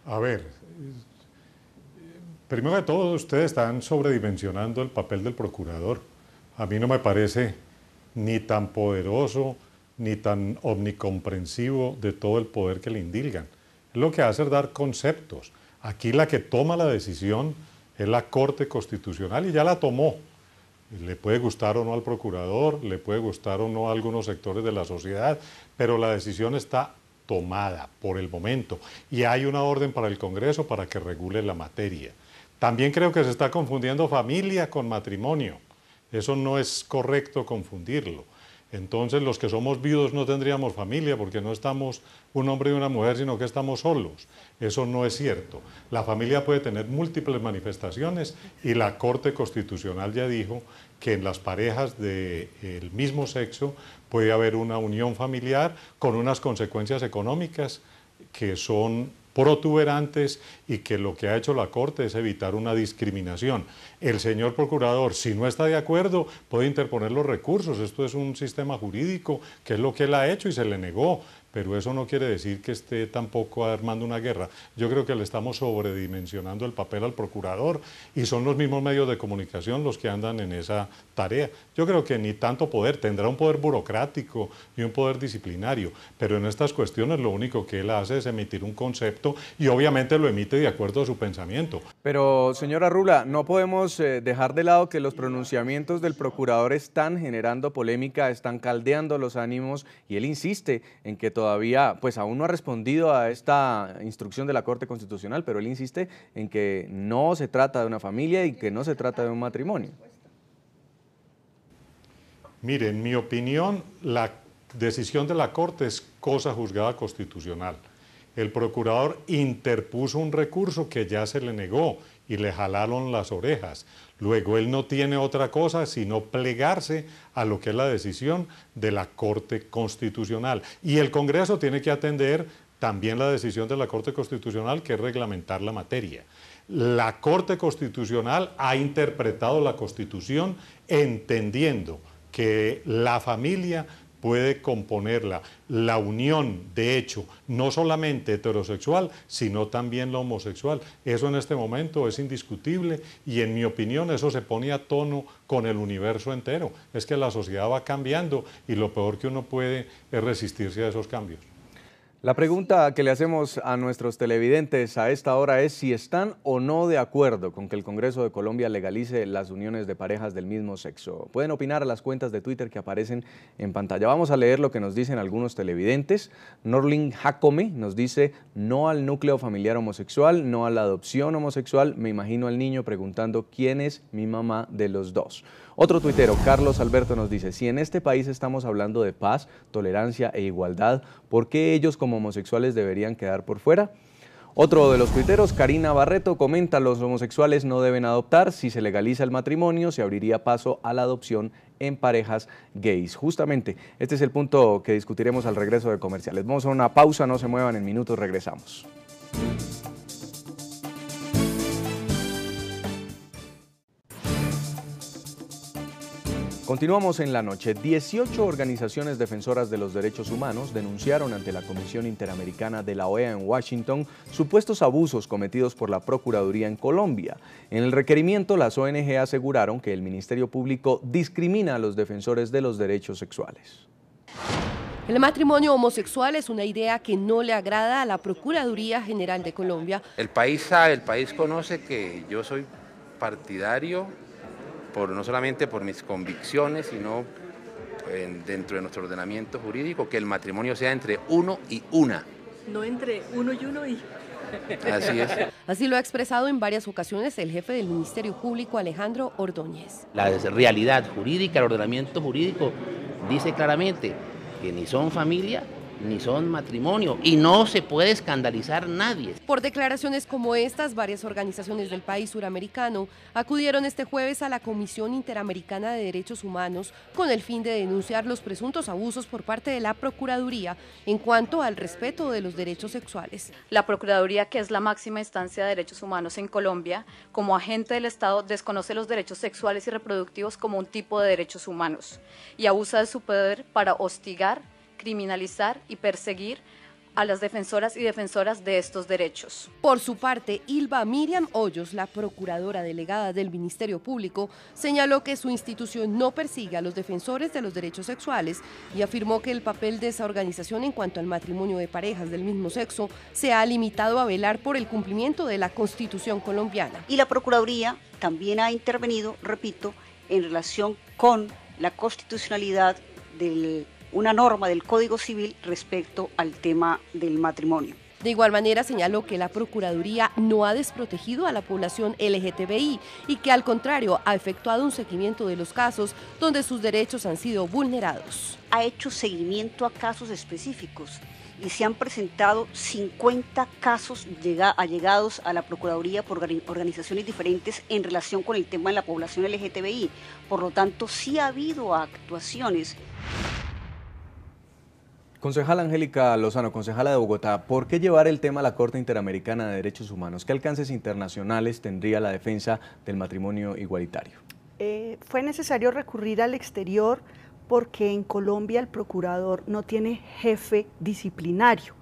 A ver, primero de todo, ustedes están sobredimensionando el papel del procurador. A mí no me parece ni tan poderoso, ni tan omnicomprensivo de todo el poder que le indilgan. Lo que hace es dar conceptos. Aquí la que toma la decisión es la Corte Constitucional y ya la tomó. Le puede gustar o no al procurador, le puede gustar o no a algunos sectores de la sociedad, pero la decisión está tomada por el momento y hay una orden para el Congreso para que regule la materia. También creo que se está confundiendo familia con matrimonio. Eso no es correcto confundirlo. Entonces los que somos viudos no tendríamos familia porque no estamos un hombre y una mujer, sino que estamos solos. Eso no es cierto. La familia puede tener múltiples manifestaciones y la Corte Constitucional ya dijo que en las parejas del mismo sexo puede haber una unión familiar con unas consecuencias económicas que son protuberantes y que lo que ha hecho la Corte es evitar una discriminación. El señor procurador, si no está de acuerdo, puede interponer los recursos. Esto es un sistema jurídico, que es lo que él ha hecho y se le negó. Pero eso no quiere decir que esté tampoco armando una guerra. Yo creo que le estamos sobredimensionando el papel al procurador y son los mismos medios de comunicación los que andan en esa tarea. Yo creo que ni tanto poder, tendrá un poder burocrático y un poder disciplinario, pero en estas cuestiones lo único que él hace es emitir un concepto y obviamente lo emite de acuerdo a su pensamiento. Pero, señora Arrula, no podemos dejar de lado que los pronunciamientos del procurador están generando polémica, están caldeando los ánimos y él insiste en que todavía, pues aún no ha respondido a esta instrucción de la Corte Constitucional, pero él insiste en que no se trata de una familia y que no se trata de un matrimonio. Mire, en mi opinión, la decisión de la Corte es cosa juzgada constitucional. El procurador interpuso un recurso que ya se le negó y le jalaron las orejas. Luego él no tiene otra cosa sino plegarse a lo que es la decisión de la Corte Constitucional. Y el Congreso tiene que atender también la decisión de la Corte Constitucional, que es reglamentar la materia. La Corte Constitucional ha interpretado la Constitución entendiendo que la familia puede componerla, la unión, de hecho, no solamente heterosexual, sino también la homosexual. Eso en este momento es indiscutible y en mi opinión eso se pone a tono con el universo entero. Es que la sociedad va cambiando y lo peor que uno puede es resistirse a esos cambios. La pregunta que le hacemos a nuestros televidentes a esta hora es si están o no de acuerdo con que el Congreso de Colombia legalice las uniones de parejas del mismo sexo. Pueden opinar a las cuentas de Twitter que aparecen en pantalla. Vamos a leer lo que nos dicen algunos televidentes. Norlin Jacome nos dice: no al núcleo familiar homosexual, no a la adopción homosexual. Me imagino al niño preguntando quién es mi mamá de los dos. Otro tuitero, Carlos Alberto, nos dice: si en este país estamos hablando de paz, tolerancia e igualdad, ¿por qué ellos como homosexuales deberían quedar por fuera? Otro de los tuiteros, Karina Barreto, comenta: los homosexuales no deben adoptar. Si se legaliza el matrimonio, se abriría paso a la adopción en parejas gays. Justamente, este es el punto que discutiremos al regreso de comerciales. Vamos a una pausa, no se muevan, en minutos regresamos. Continuamos en la noche. 18 organizaciones defensoras de los derechos humanos denunciaron ante la Comisión Interamericana de la OEA en Washington supuestos abusos cometidos por la Procuraduría en Colombia. En el requerimiento, las ONG aseguraron que el Ministerio Público discrimina a los defensores de los derechos sexuales. El matrimonio homosexual es una idea que no le agrada a la Procuraduría General de Colombia. El país sabe, el país conoce que yo soy partidario no solamente por mis convicciones, sino dentro de nuestro ordenamiento jurídico, que el matrimonio sea entre uno y una. No entre uno y uno y... Así es. Así lo ha expresado en varias ocasiones el jefe del Ministerio Público, Alejandro Ordóñez. La realidad jurídica, el ordenamiento jurídico dice claramente que ni son familia ni son matrimonio y no se puede escandalizar nadie. Por declaraciones como estas, varias organizaciones del país suramericano acudieron este jueves a la Comisión Interamericana de Derechos Humanos con el fin de denunciar los presuntos abusos por parte de la Procuraduría en cuanto al respeto de los derechos sexuales. La Procuraduría, que es la máxima instancia de derechos humanos en Colombia, como agente del Estado, desconoce los derechos sexuales y reproductivos como un tipo de derechos humanos y abusa de su poder para hostigar, criminalizar y perseguir a las defensoras y defensoras de estos derechos. Por su parte, Ilva Miriam Hoyos, la procuradora delegada del Ministerio Público, señaló que su institución no persigue a los defensores de los derechos sexuales y afirmó que el papel de esa organización en cuanto al matrimonio de parejas del mismo sexo se ha limitado a velar por el cumplimiento de la Constitución colombiana. Y la Procuraduría también ha intervenido, repito, en relación con la constitucionalidad una norma del Código Civil respecto al tema del matrimonio. De igual manera señaló que la Procuraduría no ha desprotegido a la población LGTBI y que al contrario ha efectuado un seguimiento de los casos donde sus derechos han sido vulnerados. Ha hecho seguimiento a casos específicos y se han presentado 50 casos allegados a la Procuraduría por organizaciones diferentes en relación con el tema de la población LGTBI. Por lo tanto, sí ha habido actuaciones. Concejala Angélica Lozano, concejala de Bogotá, ¿por qué llevar el tema a la Corte Interamericana de Derechos Humanos? ¿Qué alcances internacionales tendría la defensa del matrimonio igualitario? Fue necesario recurrir al exterior porque en Colombia el procurador no tiene jefe disciplinario.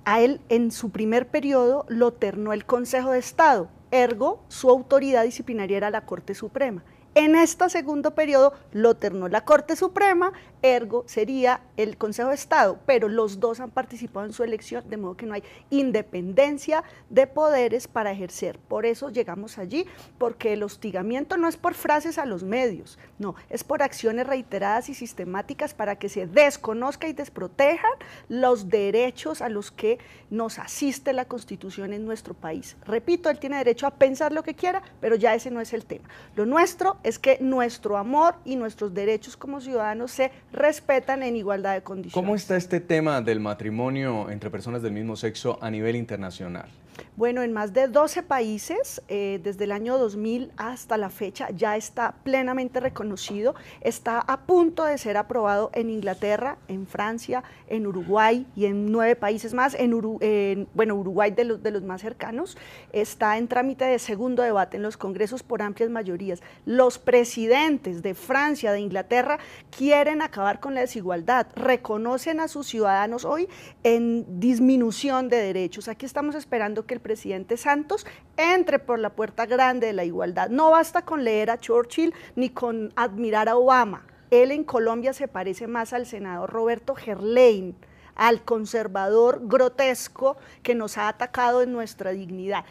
A él en su primer periodo lo ternó el Consejo de Estado, ergo su autoridad disciplinaria era la Corte Suprema. En este segundo periodo lo ternó la Corte Suprema, ergo sería el Consejo de Estado, pero los dos han participado en su elección, de modo que no hay independencia de poderes para ejercer. Por eso llegamos allí, porque el hostigamiento no es por frases a los medios, no, es por acciones reiteradas y sistemáticas para que se desconozca y desprotejan los derechos a los que nos asiste la Constitución en nuestro país. Repito, él tiene derecho a pensar lo que quiera, pero ya ese no es el tema. Lo nuestro es que nuestro amor y nuestros derechos como ciudadanos se respetan en igualdad de condiciones. ¿Cómo está este tema del matrimonio entre personas del mismo sexo a nivel internacional? Bueno, en más de 12 países, desde el año 2000 hasta la fecha, ya está plenamente reconocido, está a punto de ser aprobado en Inglaterra, en Francia, en Uruguay y en 9 países más, Uruguay de los más cercanos, está en trámite de segundo debate en los congresos por amplias mayorías. Los presidentes de Francia, de Inglaterra, quieren acabar con la desigualdad, reconocen a sus ciudadanos hoy en disminución de derechos. Aquí estamos esperando que el presidente Santos entre por la puerta grande de la igualdad. No basta con leer a Churchill ni con admirar a Obama. Él en Colombia se parece más al senador Roberto Gerlain, al conservador grotesco que nos ha atacado en nuestra dignidad.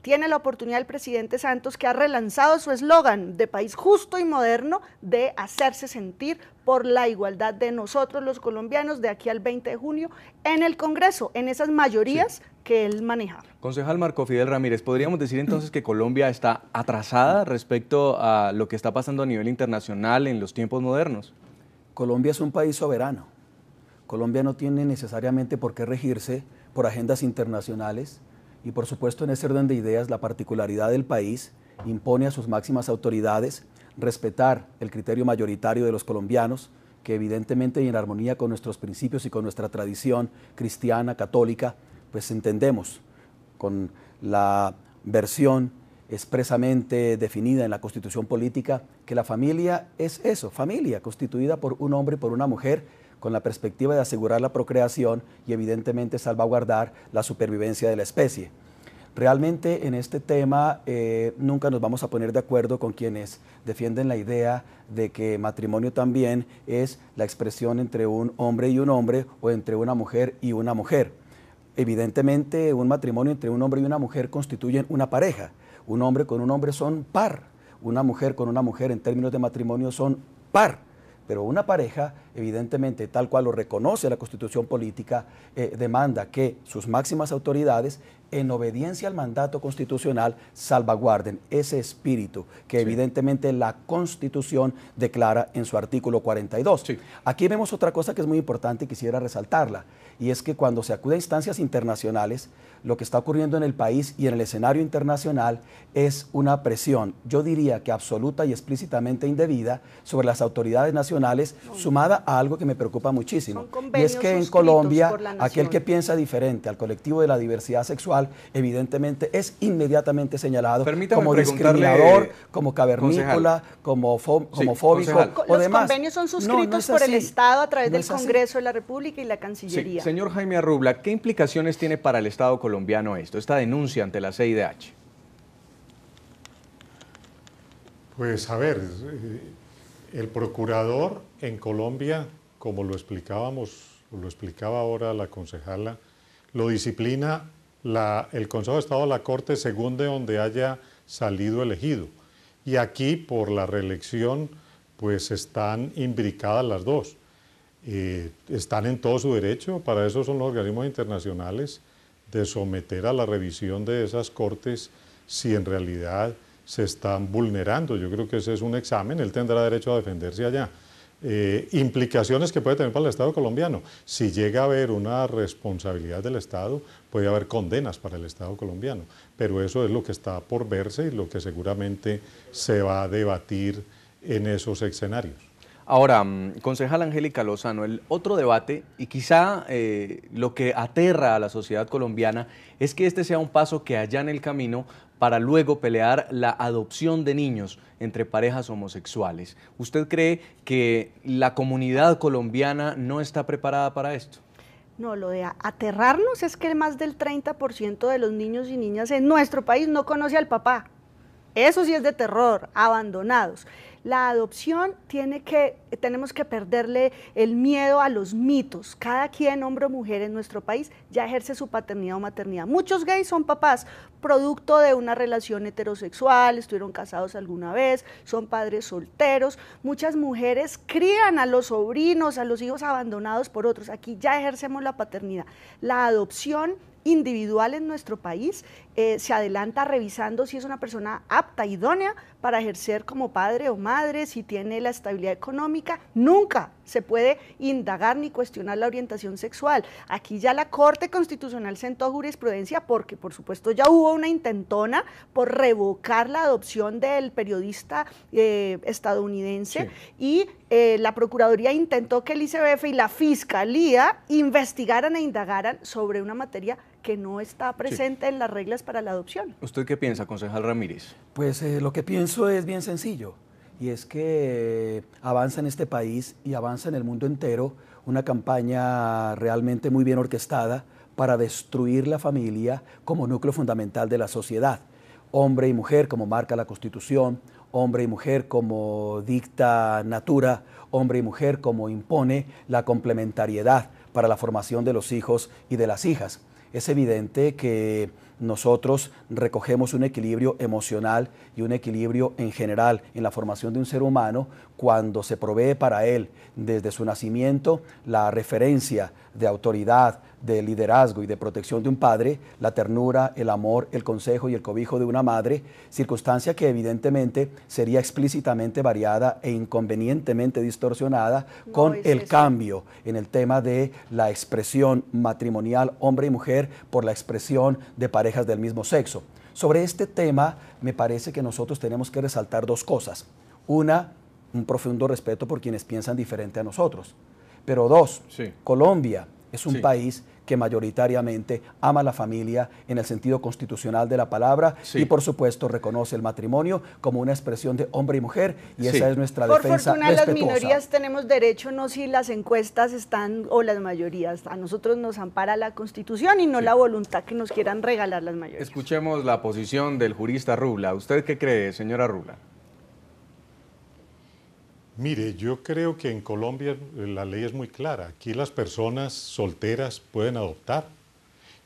Tiene la oportunidad el presidente Santos, que ha relanzado su eslogan de país justo y moderno, de hacerse sentir por la igualdad de nosotros los colombianos de aquí al 20 de junio en el Congreso, en esas mayorías que él maneja. Concejal Marco Fidel Ramírez, ¿podríamos decir entonces que Colombia está atrasada respecto a lo que está pasando a nivel internacional en los tiempos modernos? Colombia es un país soberano. Colombia no tiene necesariamente por qué regirse por agendas internacionales. Y por supuesto, en ese orden de ideas, la particularidad del país impone a sus máximas autoridades respetar el criterio mayoritario de los colombianos, que evidentemente y en armonía con nuestros principios y con nuestra tradición cristiana, católica, pues entendemos con la versión expresamente definida en la Constitución política que la familia es eso, familia constituida por un hombre y por una mujer, con la perspectiva de asegurar la procreación y evidentemente salvaguardar la supervivencia de la especie. Realmente en este tema nunca nos vamos a poner de acuerdo con quienes defienden la idea de que matrimonio también es la expresión entre un hombre y un hombre o entre una mujer y una mujer. Evidentemente un matrimonio entre un hombre y una mujer constituyen una pareja. Un hombre con un hombre son par, una mujer con una mujer en términos de matrimonio son par. Pero una pareja, evidentemente, tal cual lo reconoce la Constitución política, demanda que sus máximas autoridades, en obediencia al mandato constitucional, salvaguarden ese espíritu que evidentemente la Constitución declara en su artículo 42. Aquí vemos otra cosa que es muy importante y quisiera resaltarla, y es que cuando se acude a instancias internacionales, lo que está ocurriendo en el país y en el escenario internacional es una presión, yo diría que absoluta y explícitamente indebida, sobre las autoridades nacionales, sumada a algo que me preocupa muchísimo, y es que en Colombia, aquel que piensa diferente al colectivo de la diversidad sexual, evidentemente es inmediatamente señalado como discriminador, como cavernícola, como fóbico o demás. Los convenios son suscritos por el Estado a través del Congreso de la República y la Cancillería. Señor Jaime Arrubla, ¿qué implicaciones tiene para el Estado colombiano esta denuncia ante la CIDH? Pues a ver, el procurador en Colombia, como lo explicaba ahora la concejala, lo disciplina el Consejo de Estado de la Corte según de donde haya salido elegido. Y aquí, por la reelección, pues están imbricadas las dos. Están en todo su derecho, para eso son los organismos internacionales de someter a la revisión de esas cortes si en realidad se están vulnerando. Yo creo que ese es un examen, él tendrá derecho a defenderse allá. Implicaciones que puede tener para el Estado colombiano. Si llega a haber una responsabilidad del Estado, puede haber condenas para el Estado colombiano, pero eso es lo que está por verse y lo que seguramente se va a debatir en esos escenarios. Ahora, concejal Angélica Lozano, el otro debate, y quizá lo que aterra a la sociedad colombiana, es que este sea un paso que allane el camino para luego pelear la adopción de niños entre parejas homosexuales. ¿Usted cree que la comunidad colombiana no está preparada para esto? No, lo de aterrarnos es que más del 30% de los niños y niñas en nuestro país no conoce al papá. Eso sí es de terror, abandonados. La adopción tenemos que perderle el miedo a los mitos. Cada quien, hombre o mujer en nuestro país, ya ejerce su paternidad o maternidad. Muchos gays son papás, producto de una relación heterosexual, estuvieron casados alguna vez, son padres solteros. Muchas mujeres crían a los sobrinos, a los hijos abandonados por otros. Aquí ya ejercemos la paternidad. La adopción individual en nuestro país se adelanta revisando si es una persona apta, idónea para ejercer como padre o madre, si tiene la estabilidad económica. Nunca se puede indagar ni cuestionar la orientación sexual. Aquí ya la Corte Constitucional sentó jurisprudencia porque, por supuesto, ya hubo una intentona por revocar la adopción del periodista estadounidense, sí. Y la Procuraduría intentó que el ICBF y la Fiscalía investigaran e indagaran sobre una materia que no está presente en las reglas para la adopción. ¿Usted qué piensa, concejal Ramírez? Pues lo que pienso es bien sencillo, y es que avanza en este país y avanza en el mundo entero una campaña realmente muy bien orquestada para destruir la familia como núcleo fundamental de la sociedad. Hombre y mujer, como marca la Constitución, hombre y mujer como dicta natura, hombre y mujer como impone la complementariedad para la formación de los hijos y de las hijas. Es evidente que nosotros recogemos un equilibrio emocional y un equilibrio en general en la formación de un ser humano cuando se provee para él desde su nacimiento la referencia de autoridad, de liderazgo y de protección de un padre, la ternura, el amor, el consejo y el cobijo de una madre, circunstancia que evidentemente sería explícitamente variada e inconvenientemente distorsionada con el cambio en el tema de la expresión matrimonial hombre y mujer por la expresión de parejas del mismo sexo. Sobre este tema me parece que nosotros tenemos que resaltar dos cosas. Una, un profundo respeto por quienes piensan diferente a nosotros. Pero dos, sí. Colombia es un país que mayoritariamente ama la familia en el sentido constitucional de la palabra y por supuesto reconoce el matrimonio como una expresión de hombre y mujer y esa es nuestra defensa respetuosa. Por fortuna las minorías tenemos derecho, no si las encuestas están o las mayorías. A nosotros nos ampara la Constitución y no la voluntad que nos quieran regalar las mayorías. Escuchemos la posición del jurista Rubla. ¿Usted qué cree, señora Rubla? Mire, yo creo que en Colombia la ley es muy clara. Aquí las personas solteras pueden adoptar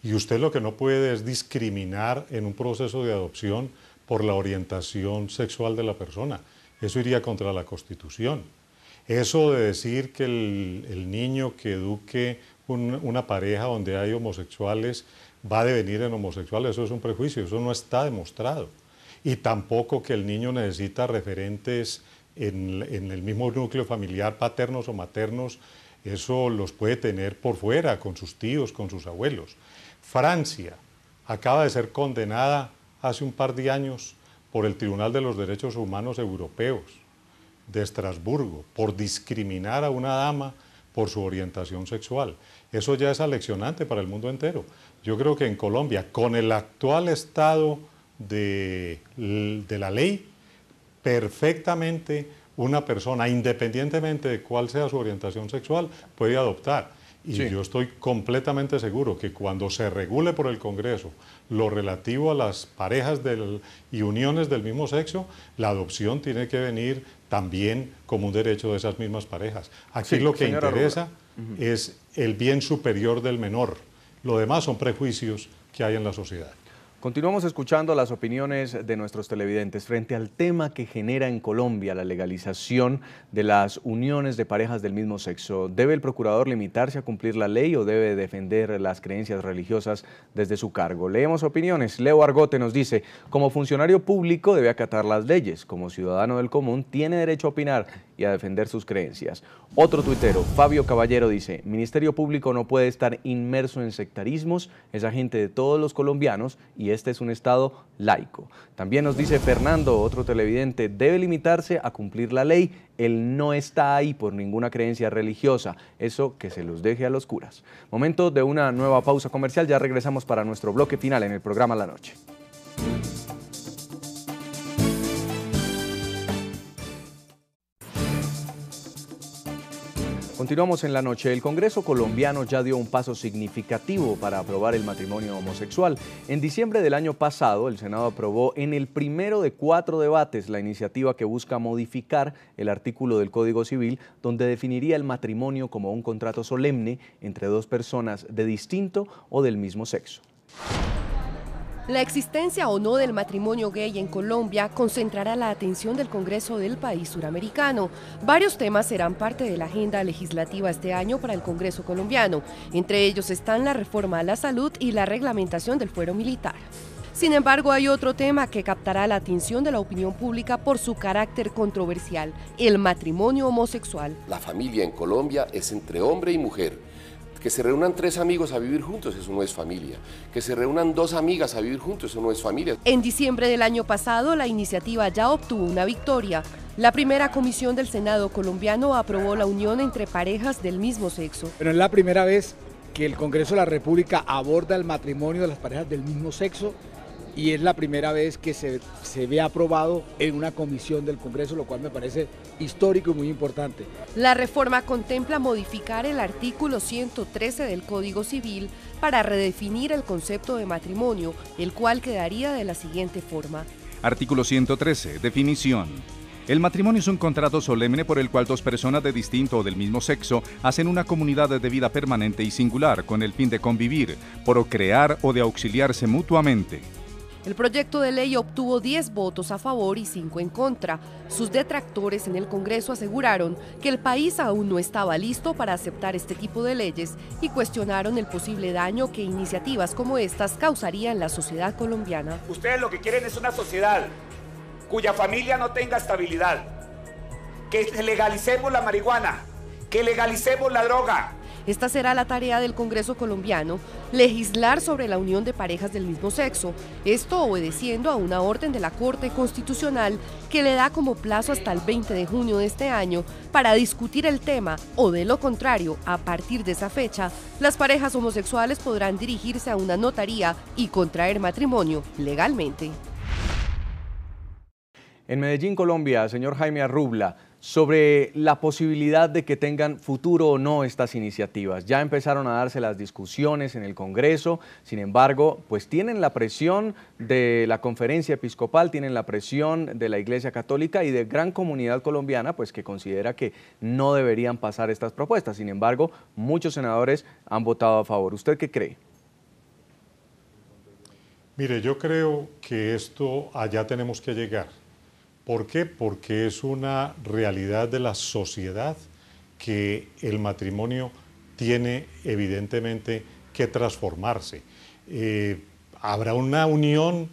y usted lo que no puede es discriminar en un proceso de adopción por la orientación sexual de la persona. Eso iría contra la Constitución. Eso de decir que el niño que eduque una pareja donde hay homosexuales va a devenir en homosexual, eso es un prejuicio, eso no está demostrado. Y tampoco que el niño necesita referentes en el mismo núcleo familiar, paternos o maternos, eso los puede tener por fuera, con sus tíos, con sus abuelos. Francia acaba de ser condenada hace un par de años por el Tribunal de los Derechos Humanos Europeos de Estrasburgo por discriminar a una dama por su orientación sexual. Eso ya es aleccionante para el mundo entero. Yo creo que en Colombia, con el actual estado de la ley, perfectamente una persona, independientemente de cuál sea su orientación sexual, puede adoptar. Y yo estoy completamente seguro que cuando se regule por el Congreso lo relativo a las parejas y uniones del mismo sexo, la adopción tiene que venir también como un derecho de esas mismas parejas. Aquí lo que interesa es el bien superior del menor. Lo demás son prejuicios que hay en la sociedad. Continuamos escuchando las opiniones de nuestros televidentes frente al tema que genera en Colombia la legalización de las uniones de parejas del mismo sexo. ¿Debe el procurador limitarse a cumplir la ley o debe defender las creencias religiosas desde su cargo? Leemos opiniones. Leo Argote nos dice, como funcionario público debe acatar las leyes, como ciudadano del común tiene derecho a opinar y a defender sus creencias. Otro tuitero, Fabio Caballero, dice, Ministerio Público no puede estar inmerso en sectarismos, es agente de todos los colombianos y este es un Estado laico. También nos dice Fernando, otro televidente, debe limitarse a cumplir la ley, él no está ahí por ninguna creencia religiosa, eso que se los deje a los curas. Momento de una nueva pausa comercial, ya regresamos para nuestro bloque final en el programa La Noche. Continuamos en La Noche. El Congreso colombiano ya dio un paso significativo para aprobar el matrimonio homosexual. En diciembre del año pasado, el Senado aprobó en el primero de 4 debates la iniciativa que busca modificar el artículo del Código Civil donde definiría el matrimonio como un contrato solemne entre 2 personas de distinto o del mismo sexo. La existencia o no del matrimonio gay en Colombia concentrará la atención del Congreso del país suramericano. Varios temas serán parte de la agenda legislativa este año para el Congreso colombiano. Entre ellos están la reforma a la salud y la reglamentación del fuero militar. Sin embargo, hay otro tema que captará la atención de la opinión pública por su carácter controversial, el matrimonio homosexual. La familia en Colombia es entre hombre y mujer. Que se reúnan 3 amigos a vivir juntos, eso no es familia. Que se reúnan 2 amigas a vivir juntos, eso no es familia. En diciembre del año pasado, la iniciativa ya obtuvo una victoria. La primera comisión del Senado colombiano aprobó la unión entre parejas del mismo sexo. Pero es la primera vez que el Congreso de la República aborda el matrimonio de las parejas del mismo sexo y es la primera vez que se ve aprobado en una comisión del Congreso, lo cual me parece histórico y muy importante. La reforma contempla modificar el artículo 113 del Código Civil para redefinir el concepto de matrimonio, el cual quedaría de la siguiente forma. Artículo 113, definición. El matrimonio es un contrato solemne por el cual 2 personas de distinto o del mismo sexo hacen una comunidad de vida permanente y singular con el fin de convivir, procrear o de auxiliarse mutuamente. El proyecto de ley obtuvo 10 votos a favor y 5 en contra. Sus detractores en el Congreso aseguraron que el país aún no estaba listo para aceptar este tipo de leyes y cuestionaron el posible daño que iniciativas como estas causarían en la sociedad colombiana. Ustedes lo que quieren es una sociedad cuya familia no tenga estabilidad, que legalicemos la marihuana, que legalicemos la droga. Esta será la tarea del Congreso colombiano, legislar sobre la unión de parejas del mismo sexo, esto obedeciendo a una orden de la Corte Constitucional que le da como plazo hasta el 20 de junio de este año para discutir el tema, o de lo contrario, a partir de esa fecha, las parejas homosexuales podrán dirigirse a una notaría y contraer matrimonio legalmente. En Medellín, Colombia, señor Jaime Arrubla, sobre la posibilidad de que tengan futuro o no estas iniciativas. Ya empezaron a darse las discusiones en el Congreso, sin embargo, pues tienen la presión de la Conferencia Episcopal, tienen la presión de la Iglesia Católica y de gran comunidad colombiana, pues que considera que no deberían pasar estas propuestas. Sin embargo, muchos senadores han votado a favor. ¿Usted qué cree? Mire, yo creo que esto allá tenemos que llegar. ¿Por qué? Porque es una realidad de la sociedad que el matrimonio tiene evidentemente que transformarse. Habrá una unión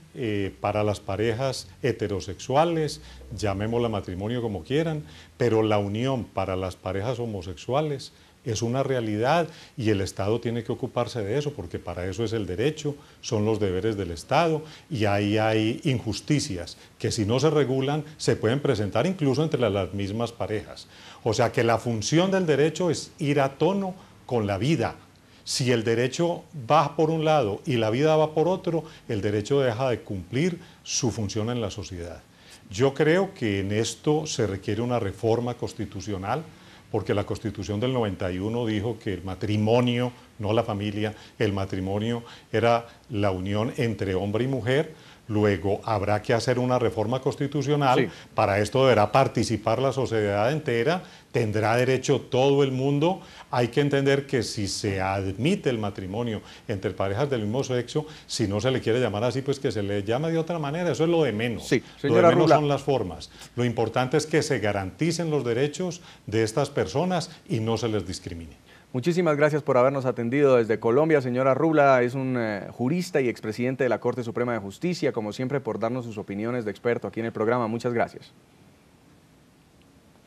para las parejas heterosexuales, llamémosla matrimonio como quieran, pero la unión para las parejas homosexuales es una realidad y el Estado tiene que ocuparse de eso porque para eso es el derecho, son los deberes del Estado y ahí hay injusticias que si no se regulan se pueden presentar incluso entre las mismas parejas. O sea que la función del derecho es ir a tono con la vida. Si el derecho va por un lado y la vida va por otro, el derecho deja de cumplir su función en la sociedad. Yo creo que en esto se requiere una reforma constitucional porque la Constitución del 91 dijo que el matrimonio, no la familia, el matrimonio era la unión entre hombre y mujer. Luego habrá que hacer una reforma constitucional, sí. Para esto deberá participar la sociedad entera, tendrá derecho todo el mundo. Hay que entender que si se admite el matrimonio entre parejas del mismo sexo, si no se le quiere llamar así, pues que se le llame de otra manera, eso es lo de menos. Sí, lo de menos son las formas. Lo importante es que se garanticen los derechos de estas personas y no se les discrimine. Muchísimas gracias por habernos atendido desde Colombia, señora Rubla. Es un jurista y expresidente de la Corte Suprema de Justicia, como siempre, por darnos sus opiniones de experto aquí en el programa. Muchas gracias.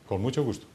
Con mucho gusto.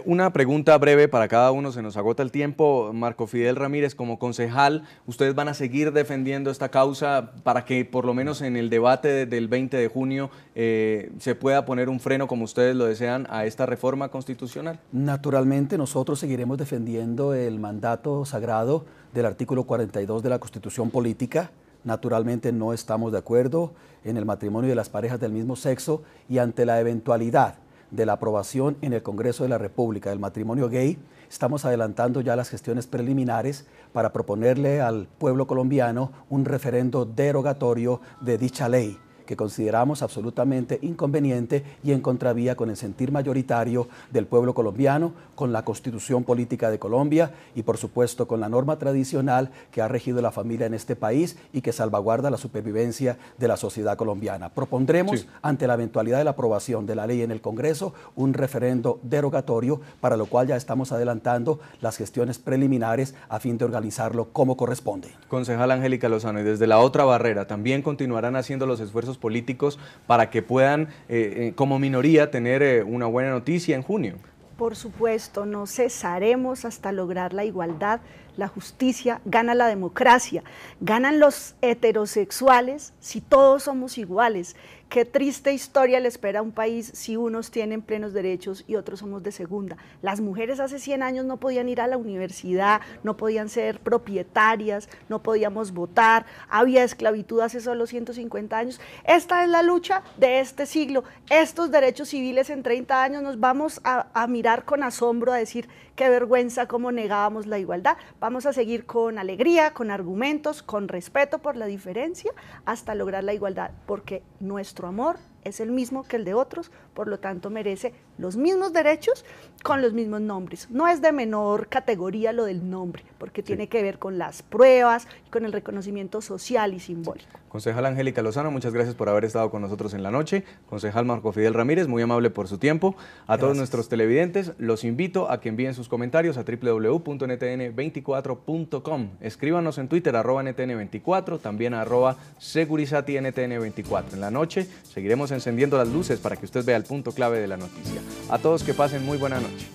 Una pregunta breve para cada uno, se nos agota el tiempo. Marco Fidel Ramírez, como concejal, ¿ustedes van a seguir defendiendo esta causa para que por lo menos en el debate del 20 de junio se pueda poner un freno, como ustedes lo desean, a esta reforma constitucional? Naturalmente nosotros seguiremos defendiendo el mandato sagrado del artículo 42 de la Constitución Política. Naturalmente no estamos de acuerdo en el matrimonio de las parejas del mismo sexo y ante la eventualidad de la aprobación en el Congreso de la República del matrimonio gay, estamos adelantando ya las gestiones preliminares para proponerle al pueblo colombiano un referendo derogatorio de dicha ley, que consideramos absolutamente inconveniente y en contravía con el sentir mayoritario del pueblo colombiano, con la Constitución Política de Colombia y por supuesto con la norma tradicional que ha regido la familia en este país y que salvaguarda la supervivencia de la sociedad colombiana. Propondremos, ante la eventualidad de la aprobación de la ley en el Congreso, un referendo derogatorio, para lo cual ya estamos adelantando las gestiones preliminares a fin de organizarlo como corresponde. Concejal Angélica Lozano, y desde la otra barrera, ¿también continuarán haciendo los esfuerzos políticos para que puedan, como minoría, tener una buena noticia en junio? Por supuesto, no cesaremos hasta lograr la igualdad, la justicia, gana la democracia, ganan los heterosexuales si todos somos iguales. Qué triste historia le espera a un país si unos tienen plenos derechos y otros somos de segunda. Las mujeres hace 100 años no podían ir a la universidad, no podían ser propietarias, no podíamos votar, había esclavitud hace solo 150 años. Esta es la lucha de este siglo. Estos derechos civiles en 30 años nos vamos a mirar con asombro, a decir qué vergüenza cómo negábamos la igualdad. Vamos a seguir con alegría, con argumentos, con respeto por la diferencia, hasta lograr la igualdad, porque nuestro amor es el mismo que el de otros, por lo tanto merece los mismos derechos con los mismos nombres. No es de menor categoría lo del nombre, porque tiene que ver con las pruebas y con el reconocimiento social y simbólico. Concejal Angélica Lozano, muchas gracias por haber estado con nosotros en la noche. Concejal Marco Fidel Ramírez, muy amable por su tiempo. A todos nuestros televidentes, los invito a que envíen sus comentarios a www.ntn24.com. Escríbanos en Twitter, @ntn24, también @segurizatiNTN24. En la noche seguiremos encendiendo las luces para que usted vea el punto clave de la noticia. A todos que pasen muy buena noche.